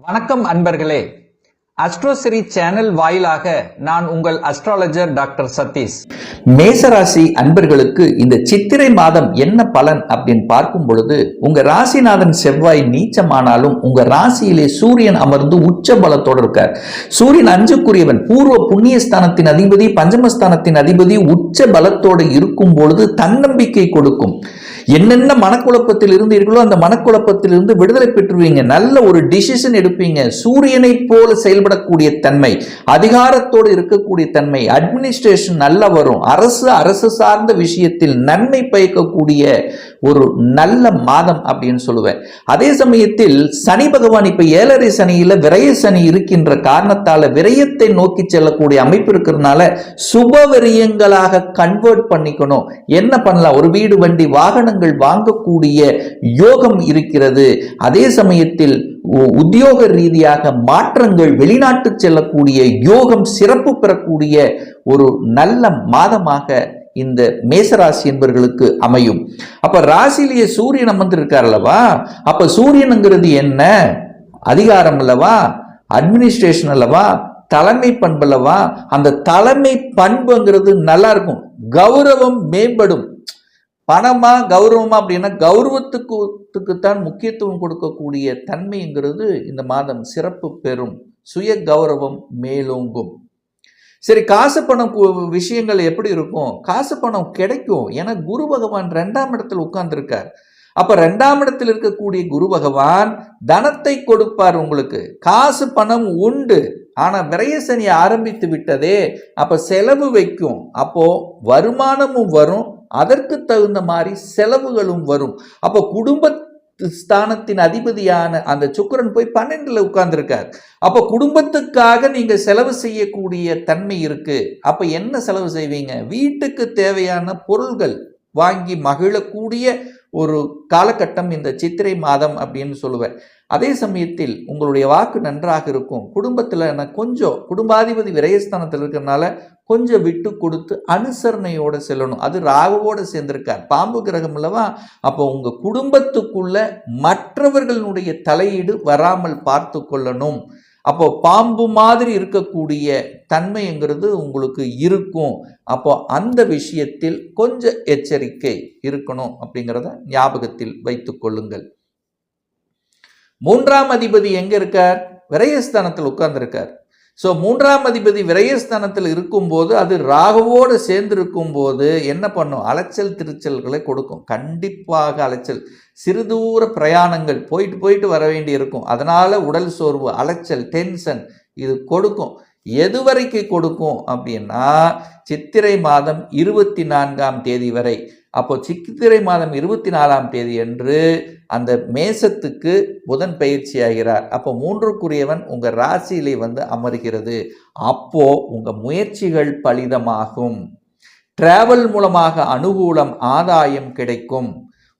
வணக்கம் அன்பர்களே. அஸ்ட்ரோசிரி சேனல் வாயிலாக நான் உங்கள் அஸ்ட்ராலஜர் டாக்டர் சதீஷ். மேசராசி அன்பர்களுக்கு இந்த சித்திரை மாதம் என்ன பலன் அப்படின்னு பார்க்கும் பொழுது, உங்க ராசிநாதன் செவ்வாய் நீச்சமானாலும் உங்க ராசியிலே சூரியன் அமர்ந்து உச்ச பலத்தோடு இருக்கார். சூரியன் 5க்குரியவன், பூர்வ புண்ணியஸ்தானத்தின் அதிபதி, பஞ்சமஸ்தானத்தின் அதிபதி உச்ச பலத்தோடு இருக்கும் பொழுது தன்னம்பிக்கை கொடுக்கும். என்னென்ன மனக்குழப்பத்தில் இருந்தீர்களோ அந்த மனக்குழப்பத்தில் இருந்து விடுதலை பெற்றுவீங்க. நல்ல ஒரு டிசிஷன் எடுப்பீங்க. சூரியனை போல செயல்படக்கூடிய தன்மை, அதிகாரத்தோடு இருக்கக்கூடிய தன்மை, அட்மினிஸ்ட்ரேஷன் நல்லா வரும். அரசு சார்ந்த விஷயத்தில் நன்மை பயக்கக்கூடிய ஒரு நல்ல மாதம் அப்படின்னு சொல்லுவேன். அதே சமயத்தில் சனி பகவான் இப்ப 7.5 சனியில விரய சனி இருக்கின்ற காரணத்தால விரயத்தை நோக்கி செல்லக்கூடிய அமைப்பு இருக்கிறதுனால சுப விரயங்களாக கன்வெர்ட் பண்ணிக்கணும். என்ன பண்ணலாம்? ஒரு வீடு, வண்டி, வாகனங்கள் வாங்கக்கூடிய யோகம் இருக்கிறது. அதே சமயத்தில் உத்தியோக ரீதியாக மாற்றங்கள், வெளிநாட்டு செல்லக்கூடிய யோகம் சிறப்பு பெறக்கூடிய ஒரு நல்ல மாதமாக இந்த மேசராசி என்பவர்களுக்கு அமையும். அப்ப ராசியிலேயே சூரியன் அமர்ந்திருக்கார் அல்லவா? அப்ப சூரியனுங்கிறது என்ன? அதிகாரம் அல்லவா? அட்மினிஸ்ட்ரேஷன் அல்லவா? தலைமை பண்பு அல்லவா? அந்த தலைமை பண்புங்கிறது நல்லா இருக்கும். கௌரவம் மேம்படும். பணமா கௌரவமா அப்படின்னா கௌரவத்துக்குத்தான் முக்கியத்துவம் கொடுக்கக்கூடிய தன்மைங்கிறது இந்த மாதம் சிறப்பு பெறும். சுய கௌரவம் மேலோங்கும். சரி, காசு பணம் விஷயங்கள் எப்படி இருக்கும்? காசு பணம் கிடைக்கும். ஏன்னா குரு பகவான் 2ஆம் இடத்தில் உட்கார்ந்துருக்கார். அப்ப 2ஆம் இடத்தில் இருக்கக்கூடிய குரு பகவான் தனத்தை கொடுப்பார். உங்களுக்கு காசு பணம் உண்டு. ஆனா விரயசனி ஆரம்பித்து விட்டதே, அப்ப செலவு வைக்கும். அப்போ வருமானமும் வரும், அதற்கு தகுந்த மாதிரி செலவுகளும் வரும். அப்போ குடும்ப ஸ்தானத்தின் அதிபதியான அந்த சுக்கிரன் போய் 12ல உட்கார்ந்துருக்கார். அப்ப குடும்பத்துக்காக நீங்க செலவு செய்யக்கூடிய தன்மை இருக்கு. அப்ப என்ன செலவு செய்வீங்க? வீட்டுக்கு தேவையான பொருள்கள் வாங்கி மகிழக்கூடிய ஒரு காலகட்டம் இந்த சித்திரை மாதம் அப்படின்னு சொல்லுவேன். அதே சமயத்தில் உங்களுடைய வாக்கு நன்றாக இருக்கும். குடும்பத்தில் கொஞ்சம் குடும்பாதிபதி விரயஸ்தானத்தில் இருக்கிறதுனால கொஞ்சம் விட்டு கொடுத்து அனுசரணையோட செல்லணும். அது ராகுவோடு சேர்ந்திருக்கார், பாம்பு கிரகம் அல்லவா? அப்போ உங்க குடும்பத்துக்குள்ள மற்றவர்களுடைய தலையீடு வராமல் பார்த்து கொள்ளணும். அப்போ பாம்பு மாதிரி இருக்கக்கூடிய தன்மைங்கிறது உங்களுக்கு இருக்கும். அப்போ அந்த விஷயத்தில் கொஞ்சம் எச்சரிக்கை இருக்கணும் அப்படிங்கிறத ஞாபகத்தில் வைத்துக் கொள்ளுங்கள். 3ஆம் அதிபதி எங்க இருக்கார்? விரயஸ்தானத்தில் உட்கார்ந்துருக்கார். ஸோ 3ஆம் அதிபதி விரயஸ்தானத்தில் இருக்கும்போது அது ராகுவோடு சேர்ந்து இருக்கும்போது என்ன பண்ணும்? அலைச்சல் திருச்சல்களை கொடுக்கும். கண்டிப்பாக அலைச்சல், சிறுதூர பிரயாணங்கள் போயிட்டு வர வேண்டி இருக்கும். அதனால உடல் சோர்வு, அலைச்சல், டென்ஷன் இது கொடுக்கும். எது வரைக்கும் கொடுக்கும் அப்படின்னா சித்திரை மாதம் 24ஆம் தேதி வரை. அப்போ சித்திரை மாதம் 24ஆம் தேதி அன்று அந்த மேசத்துக்கு புதன் பயிற்சி ஆகிறார். அப்போ 3க்குரியவன் உங்க ராசியிலே அமர்கிறது. அப்போ உங்க முயற்சிகள் பலிதமாகும். டிராவல் மூலமாக அனுகூலம், ஆதாயம் கிடைக்கும்.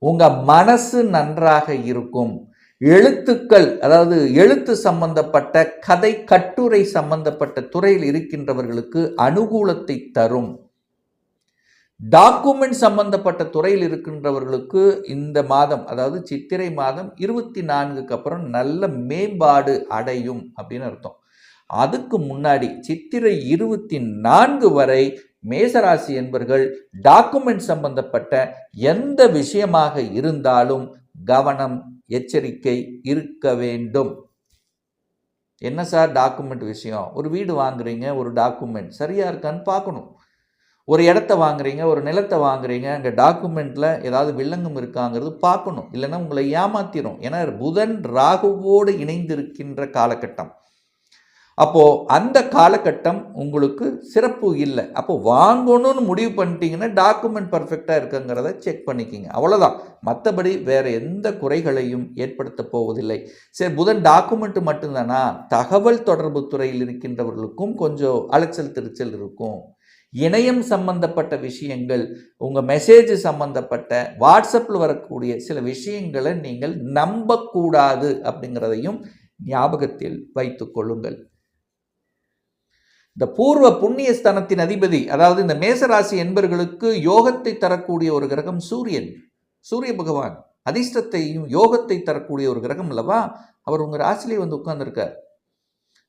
உங்க மனசு நன்றாக இருக்கும். எழுத்துக்கள், அதாவது எழுத்து சம்பந்தப்பட்ட கதை, கட்டுரை சம்பந்தப்பட்ட துறையில் இருக்கின்றவர்களுக்கு அனுகூலத்தை தரும். டாக்குமெண்ட் சம்பந்தப்பட்ட துறையில் இருக்கின்றவர்களுக்கு இந்த மாதம், அதாவது சித்திரை மாதம் 24க்கு அப்புறம் நல்ல மேம்பாடு அடையும் அப்படின்னு அர்த்தம். அதுக்கு முன்னாடி சித்திரை 24 வரை மேசராசி என்பவர்கள் டாக்குமெண்ட் சம்பந்தப்பட்ட எந்த விஷயமாக இருந்தாலும் கவனம், எச்சரிக்கை இருக்க வேண்டும். என்ன சார் டாக்குமெண்ட் விஷயம்? ஒரு வீடு வாங்குறீங்க, ஒரு டாக்குமெண்ட் சரியா இருக்கான்னு பார்க்கணும். ஒரு இடத்த வாங்குறீங்க, ஒரு நிலத்தை வாங்குறீங்க, அங்கே டாக்குமெண்ட்ல ஏதாவது வில்லங்கம் இருக்காங்கிறது பார்க்கணும். இல்லைன்னா உங்களை ஏமாத்திரும். ஏன்னா புதன் ராகுவோடு இணைந்திருக்கின்ற காலகட்டம். அப்போ அந்த காலகட்டம் உங்களுக்கு சிறப்பு இல்லை. அப்போ வாங்கணும்னு முடிவு பண்ணிட்டீங்கன்னா டாக்குமெண்ட் பர்ஃபெக்டாக இருக்குங்கிறத செக் பண்ணிக்கிங்க. அவ்வளோதான். மற்றபடி வேற எந்த குறைகளையும் ஏற்படுத்த போவதில்லை. சரி, புதன் டாக்குமெண்ட் மட்டும்தானா? தகவல் தொடர்பு துறையில் இருக்கின்றவர்களுக்கும் கொஞ்சம் அலைச்சல் திருச்சல் இருக்கும். இணையம் சம்பந்தப்பட்ட விஷயங்கள், உங்கள் மெசேஜ் சம்பந்தப்பட்ட வாட்ஸ்அப்பில் வரக்கூடிய சில விஷயங்களை நீங்கள் நம்பக்கூடாது அப்படிங்கிறதையும் ஞாபகத்தில் வைத்துக் கொள்ளுங்கள். இந்த பூர்வ புண்ணிய ஸ்தானத்தின் அதிபதி, அதாவது இந்த மேசராசி என்பவர்களுக்கு யோகத்தை தரக்கூடிய ஒரு கிரகம் சூரியன், சூரிய பகவான். அதிர்ஷ்டத்தையும் யோகத்தை தரக்கூடிய ஒரு கிரகம் அல்லவா, அவர் உங்கள் ராசியிலே வந்து உட்கார்ந்துருக்கார்.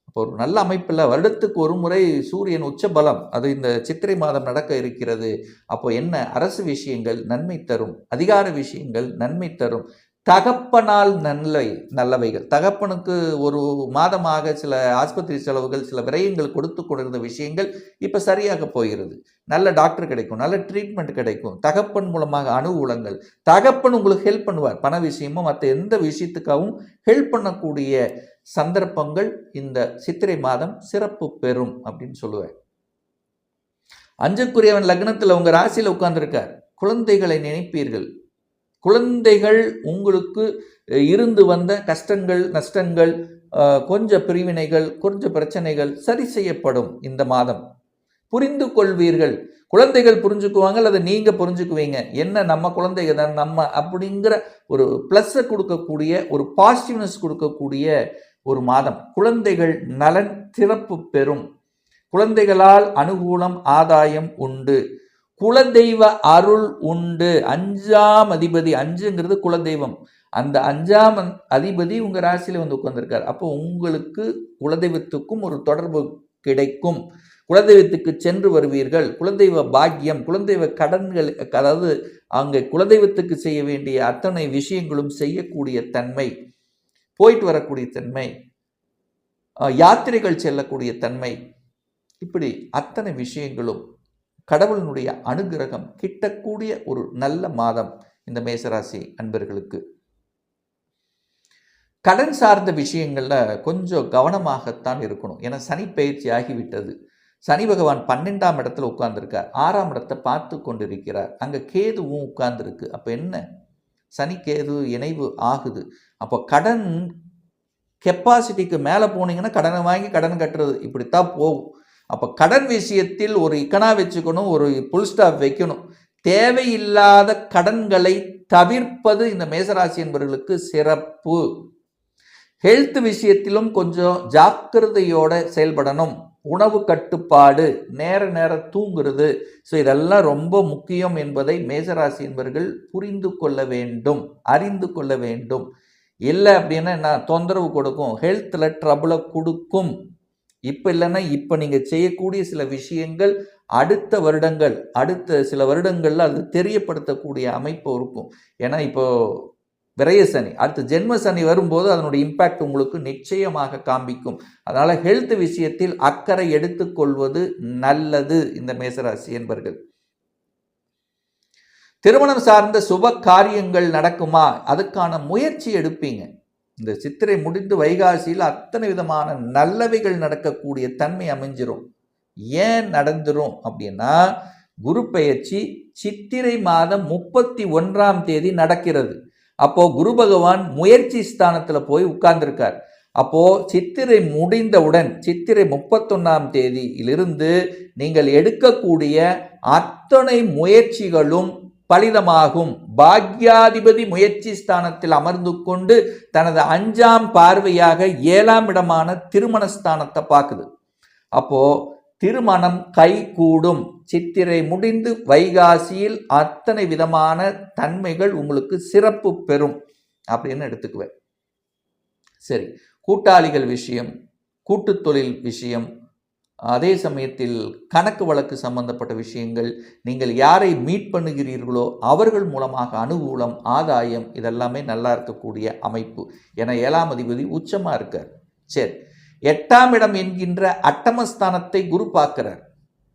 அப்போ ஒரு நல்ல அமைப்பில் வருடத்துக்கு ஒரு முறை சூரியன் உச்ச பலம், அது இந்த சித்திரை மாதம் நடக்க இருக்கிறது. அப்போ என்ன, அரசு விஷயங்கள் நன்மை தரும், அதிகார விஷயங்கள் நன்மை தரும், தகப்பனால் நல்லவைகள். தகப்பனுக்கு ஒரு மாதமாக சில ஆஸ்பத்திரி செலவுகள், சில விரயங்கள் கொடுத்து கொண்டிருந்த விஷயங்கள் இப்போ சரியாக போகிறது. நல்ல டாக்டர் கிடைக்கும், நல்ல ட்ரீட்மெண்ட் கிடைக்கும், தகப்பன் மூலமாக அனுகூலங்கள். தகப்பன் உங்களுக்கு ஹெல்ப் பண்ணுவார், பண விஷயமும் மற்ற எந்த விஷயத்துக்காகவும் ஹெல்ப் பண்ணக்கூடிய சந்தர்ப்பங்கள் இந்த சித்திரை மாதம் சிறப்பு பெறும் அப்படின்னு சொல்லுவேன். 5க்குரியவன் லக்னத்தில் உங்கள் ராசியில் உட்கார்ந்துருக்கார். குழந்தைகளை நினைப்பீர்கள். குழந்தைகள் உங்களுக்கு இருந்து வந்த கஷ்டங்கள், நஷ்டங்கள், கொஞ்சம் பிரிவினைகள், கொஞ்சம் பிரச்சனைகள் சரி செய்யப்படும் இந்த மாதம். புரிந்து கொள்வீர்கள். குழந்தைகள் புரிஞ்சுக்குவாங்க, அல்லது நீங்க புரிஞ்சுக்குவீங்க. என்ன, நம்ம குழந்தைங்க தான் நம்ம அப்படிங்கிற ஒரு ப்ளஸ்ஸை கொடுக்கக்கூடிய, ஒரு பாசிட்டிவ்னஸ் கொடுக்கக்கூடிய ஒரு மாதம். குழந்தைகள் நலன் சிறப்பு பெறும். குழந்தைகளால் அனுகூலம், ஆதாயம் உண்டு. குலதெய்வ அருள் உண்டு. 5ஆம் அதிபதி, 5ங்கிறது குலதெய்வம், அந்த 5ஆம் அதிபதி உங்க ராசியில வந்து உட்கார்ந்திருக்கார். அப்போ உங்களுக்கு குலதெய்வத்துக்கும் ஒரு தொடர்பு கிடைக்கும். குலதெய்வத்துக்கு சென்று வருவீர்கள். குலதெய்வ பாக்கியம், குலதெய்வ கடன்கள், அதாவது அங்கே குலதெய்வத்துக்கு செய்ய வேண்டிய அத்தனை விஷயங்களும் செய்யக்கூடிய தன்மை, போயிட்டு வரக்கூடிய தன்மை, யாத்திரைகள் செல்லக்கூடிய தன்மை, இப்படி அத்தனை விஷயங்களும் கடவுளினுடைய அனுகிரகம் கிட்டக்கூடிய ஒரு நல்ல மாதம் இந்த மேசராசி அன்பர்களுக்கு. கடன் சார்ந்த விஷயங்கள்ல கொஞ்சம் கவனமாகத்தான் இருக்கணும். ஏன்னா சனி பயிற்சி ஆகிவிட்டது. சனி பகவான் 12ஆம் இடத்துல உட்கார்ந்துருக்கார். 6ஆம் இடத்தை பார்த்து கொண்டிருக்கிறார். அங்கே கேதுவும் உட்கார்ந்துருக்கு. அப்போ என்ன, சனி கேது இணைவு ஆகுது. அப்போ கடன் கெப்பாசிட்டிக்கு மேலே போனீங்கன்னா கடனை வாங்கி கடன் கட்டுறது இப்படித்தான் போகும். அப்போ கடன் விஷயத்தில் ஒரு இக்கனா வச்சுக்கணும், ஒரு புல் ஸ்டாப் வைக்கணும். தேவையில்லாத கடன்களை தவிர்ப்பது இந்த மேசராசி என்பவர்களுக்கு சிறப்பு. ஹெல்த் விஷயத்திலும் கொஞ்சம் ஜாக்கிரதையோட செயல்படணும். உணவு கட்டுப்பாடு, நேர தூங்குறது, ஸோ இதெல்லாம் ரொம்ப முக்கியம் என்பதை மேசராசி என்பவர்கள் புரிந்து கொள்ள வேண்டும், அறிந்து கொள்ள வேண்டும். இல்லை அப்படின்னா என்ன, தொந்தரவு கொடுக்கும், ஹெல்த்தில் ட்ரபிளை கொடுக்கும். இப்போ இல்லைன்னா இப்போ நீங்கள் செய்யக்கூடிய சில விஷயங்கள் அடுத்த வருடங்கள், அடுத்த சில வருடங்களில் அது தெரியப்படுத்தக்கூடிய அமைப்பு இருக்கும். ஏன்னா இப்போ விரய சனி, அடுத்து ஜென்ம சனி வரும்போது அதனுடைய இம்பேக்ட் உங்களுக்கு நிச்சயமாக காண்பிக்கும். அதனால் ஹெல்த் விஷயத்தில் அக்கறை எடுத்துக்கொள்வது நல்லது இந்த மேசராசி என்பர்கள். திருமணம் சார்ந்த சுப காரியங்கள் நடக்குமா, அதுக்கான முயற்சி எடுப்பீங்க. இந்த சித்திரை முடிந்து வைகாசியில் அத்தனை விதமான நல்லவைகள் நடக்கக்கூடிய தன்மை அமைஞ்சிரும். ஏன் நடந்துரும் அப்படின்னா, குரு பெயர்ச்சி சித்திரை மாதம் 31ஆம் தேதி நடக்கிறது. அப்போ குரு பகவான் முயற்சி ஸ்தானத்தில் போய் உட்கார்ந்துருக்கார். அப்போ சித்திரை முடிந்தவுடன், சித்திரை 31ஆம் தேதியிலிருந்து நீங்கள் எடுக்கக்கூடிய அத்தனை முயற்சிகளும் பலிதமாகும். பாக்யாதிபதி முயற்சி ஸ்தானத்தில் அமர்ந்து கொண்டு தனது 5ஆம் பார்வையாக 7ஆம் இடமான திருமண ஸ்தானத்தை பார்க்குது. அப்போ திருமணம் கை கூடும். சித்திரை முடிந்து வைகாசியில் அத்தனை விதமான தன்மைகள் உங்களுக்கு சிறப்பு பெறும் அப்படின்னு எடுத்துக்குவேன். சரி, கூட்டாளிகள் விஷயம், கூட்டு தொழில் விஷயம், அதே சமயத்தில் கணக்கு வழக்கு சம்பந்தப்பட்ட விஷயங்கள், நீங்கள் யாரை மீட் பண்ணுகிறீர்களோ அவர்கள் மூலமாக அனுகூலம், ஆதாயம், இதெல்லாமே நல்லா இருக்கக்கூடிய அமைப்பு. ஏன்னா 7ஆம் அதிபதி உச்சமாக இருக்கார். சரி, 8ஆம் இடம் என்கின்ற அட்டமஸ்தானத்தை குரு பார்க்கிறார்.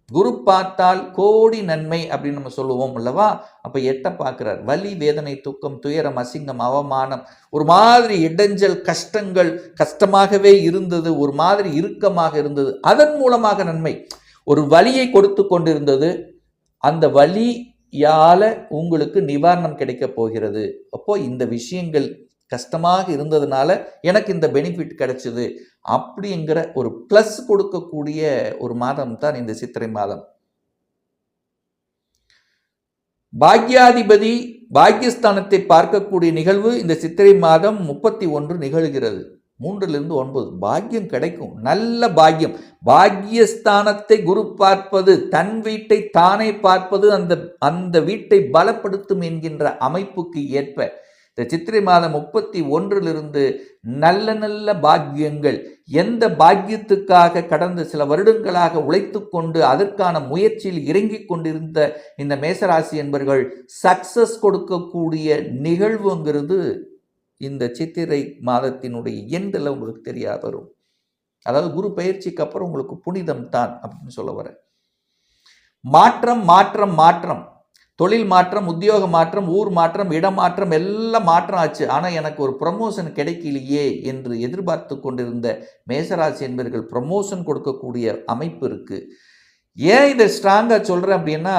குரு பார்த்தால் கோடி நன்மை அப்படின்னு நம்ம சொல்லுவோம் அல்லவா. அப்போ 8 பார்க்கிறார். வலி, வேதனை, துக்கம், துயரம், அசிங்கம், அவமானம், ஒரு மாதிரி இடைஞ்சல், கஷ்டங்கள், கஷ்டமாகவே இருந்தது, ஒரு மாதிரி இறுக்கமாக இருந்தது, அதன் மூலமாக நன்மை. ஒரு வலியை கொடுத்து கொண்டிருந்தது, அந்த வலியால உங்களுக்கு நிவாரணம் கிடைக்க போகிறது. அப்போ இந்த விஷயங்கள் கஷ்டமாக இருந்ததுனால எனக்கு இந்த பெனிஃபிட் கிடைச்சது அப்படிங்கிற ஒரு பிளஸ் கொடுக்கக்கூடிய ஒரு மாதம் தான் இந்த சித்திரை மாதம். பாக்யாதிபதி பாக்யஸ்தானத்தை பார்க்கக்கூடிய நிகழ்வு இந்த சித்திரை மாதம் 31 நிகழ்கிறது. 3லிருந்து 9 பாக்கியம் கிடைக்கும், நல்ல பாக்கியம். பாக்யஸ்தானத்தை குரு பார்ப்பது, தன் வீட்டை தானே பார்ப்பது அந்த வீட்டை பலப்படுத்தும் என்கின்ற அமைப்புக்கு ஏற்ப இந்த சித்திரை மாதம் 31 நல்ல நல்ல பாக்கியங்கள், எந்த பாக்கியத்துக்காக கடந்த சில வருடங்களாக உழைத்து கொண்டு அதற்கான முயற்சியில் இறங்கிக் கொண்டிருந்த இந்த மேசராசி என்பர்கள் சக்சஸ் கொடுக்கக்கூடிய நிகழ்வுங்கிறது இந்த சித்திரை மாதத்தினுடைய எண்டில் உங்களுக்கு தெரிய வரும். அதாவது குரு பயிற்சிக்கு அப்புறம் உங்களுக்கு புனிதம் தான் அப்படின்னு சொல்ல வரேன். மாற்றம் மாற்றம் மாற்றம், தொழில் மாற்றம், உத்தியோக மாற்றம், ஊர் மாற்றம், இடமாற்றம், எல்லாம் மாற்றம் ஆச்சு. ஆனால் எனக்கு ஒரு ப்ரமோஷன் கிடைக்கலையே என்று எதிர்பார்த்து கொண்டிருந்த மேசராசி என்பவர்கள் ப்ரமோஷன் கொடுக்கக்கூடிய அமைப்பு இருக்கு. ஏன் இதை ஸ்ட்ராங்காக சொல்கிறேன் அப்படின்னா,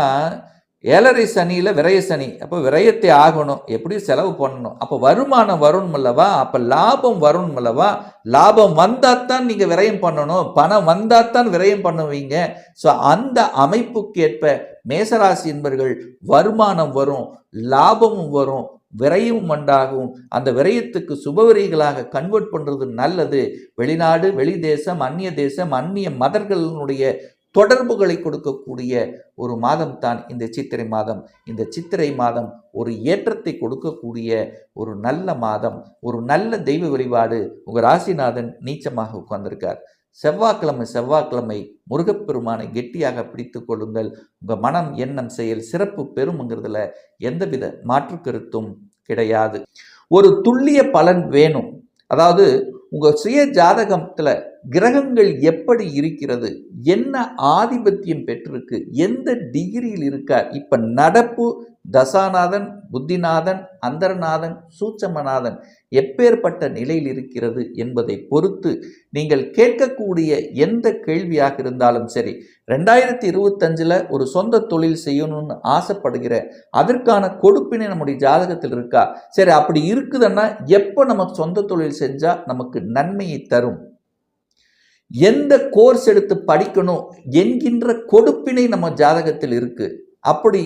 7.5 சனியில் விரய சனி. அப்போ விரயத்தை ஆகணும், எப்படியும் செலவு பண்ணணும். அப்போ வருமானம் வரணும் அல்லவா, அப்போ லாபம் வரணும் அல்லவா. லாபம் வந்தால் தான் நீங்கள் விரயம் பண்ணணும், பணம் வந்தால் தான் விரயம் பண்ணுவீங்க. ஸோ அந்த அமைப்புக்கேற்ப மேசராசி என்பவர்கள் வருமானம் வரும், லாபமும் வரும், விரயமும் உண்டாகும். அந்த விரயத்துக்கு சுபவிரைகளாக கன்வெர்ட் பண்ணுறது நல்லது. வெளிநாடு, வெளி தேசம், அந்நிய தேசம், அந்நிய மதர்களுடைய தொடர்புகளை கொடுக்கக்கூடிய ஒரு மாதம் தான் இந்த சித்திரை மாதம். இந்த சித்திரை மாதம் ஒரு ஏற்றத்தை கொடுக்கக்கூடிய ஒரு நல்ல மாதம். ஒரு நல்ல தெய்வ வழிபாடு. உங்கள் ராசிநாதன் நீச்சமாக உட்கார்ந்திருக்கார். செவ்வாய்க்கிழமை முருகப்பெருமானை கெட்டியாக பிடித்து கொள்ளுங்கள். உங்கள் மனம், எண்ணம், செயல் சிறப்பு பெறும்ங்கிறதுல எந்தவித மாற்று கருத்தும் கிடையாது. ஒரு துல்லிய பலன் வேணும். அதாவது உங்கள் சுய ஜாதகத்தில் கிரகங்கள் எப்படி இருக்கிறது, என்ன ஆதிபத்தியம் பெற்றிருக்கு, எந்த டிகிரியில் இருக்கார், இப்போ நடப்பு தசாநாதன், புத்திநாதன், அந்தரநாதன், சூட்சமநாதன் எப்பேற்பட்ட நிலையில் இருக்கிறது என்பதை பொறுத்து நீங்கள் கேட்கக்கூடிய எந்த கேள்வியாக இருந்தாலும் சரி, 2025 ஒரு சொந்த தொழில் செய்யணும்னு ஆசைப்படுகிற அதற்கான கொடுப்பினை நம்முடைய ஜாதகத்தில் இருக்கா, சரி அப்படி இருக்குதுன்னா எப்போ நம்ம சொந்த தொழில் செஞ்சால் நமக்கு நன்மையை தரும், எந்த கோர்ஸ் எடுத்து படிக்கணும் என்கின்ற கொடுப்பினை நம்ம ஜாதகத்தில் இருக்கு, அப்படி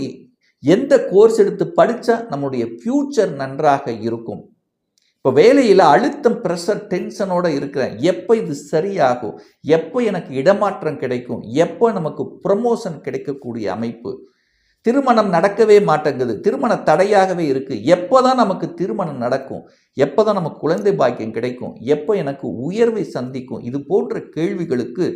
எந்த கோர்ஸ் எடுத்து படித்தா நம்முடைய ஃபியூச்சர் நன்றாக இருக்கும். இப்போ வேலையில் அழுத்தம், ப்ரெஷர், டென்ஷனோட இருக்கிறேன், எப்போ இது சரியாகும், எப்போ எனக்கு இடமாற்றம் கிடைக்கும், எப்போ நமக்கு ப்ரமோஷன் கிடைக்கக்கூடிய அமைப்பு, திருமணம் நடக்கவே மாட்டேங்குது, திருமண தடையாகவே இருக்குது, எப்போ தான் நமக்கு திருமணம் நடக்கும், எப்போ தான் நமக்கு குழந்தை பாக்கியம் கிடைக்கும், எப்போ எனக்கு உயர்வை சந்திக்கும், இது போன்ற கேள்விகளுக்கு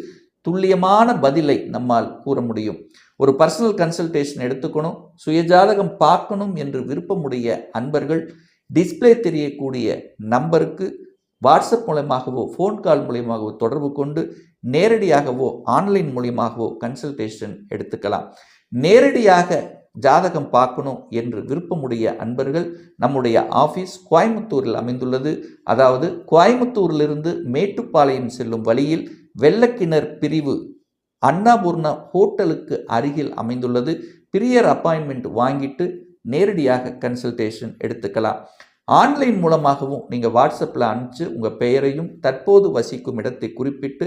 துல்லியமான பதிலை நம்மால் கூற முடியும். ஒரு பர்சனல் கன்சல்டேஷன் எடுத்துக்கணும், சுயஜாதகம் பார்க்கணும் என்று விருப்பமுடைய அன்பர்கள் டிஸ்பிளே தெரியக்கூடிய நம்பருக்கு வாட்ஸ்அப் மூலமாகவோ ஃபோன் கால் மூலமாகவோ தொடர்பு கொண்டு நேரடியாகவோ ஆன்லைன் மூலமாகவோ கன்சல்டேஷன் எடுத்துக்கலாம். நேரடியாக ஜாதகம் பார்க்கணும் என்று விருப்பமுடைய அன்பர்கள் நம்முடைய ஆஃபீஸ் கோயம்புத்தூரில் அமைந்துள்ளது. அதாவது கோயம்புத்தூரிலிருந்து மேட்டுப்பாளையம் செல்லும் வழியில் வெள்ளக்கிணர் பிரிவு அன்னபூர்ணா ஹோட்டலுக்கு அருகில் அமைந்துள்ளது. பிரியர் அப்பாயின்மெண்ட் வாங்கிட்டு நேரடியாக கன்சல்டேஷன் எடுத்துக்கலாம். ஆன்லைன் மூலமாகவும் நீங்கள் வாட்ஸ்அப்பில் அனுப்பிச்சு உங்கள் பெயரையும் தற்போது வசிக்கும் இடத்தை குறிப்பிட்டு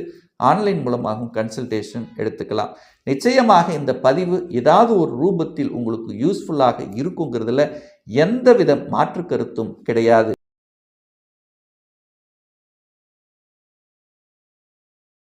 ஆன்லைன் மூலமாகவும் கன்சல்டேஷன் எடுத்துக்கலாம். நிச்சயமாக இந்த பதிவு ஏதாவது ஒரு ரூபத்தில் உங்களுக்கு யூஸ்ஃபுல்லாக இருக்குங்கிறதுல எந்தவித மாற்று கருத்தும் கிடையாது.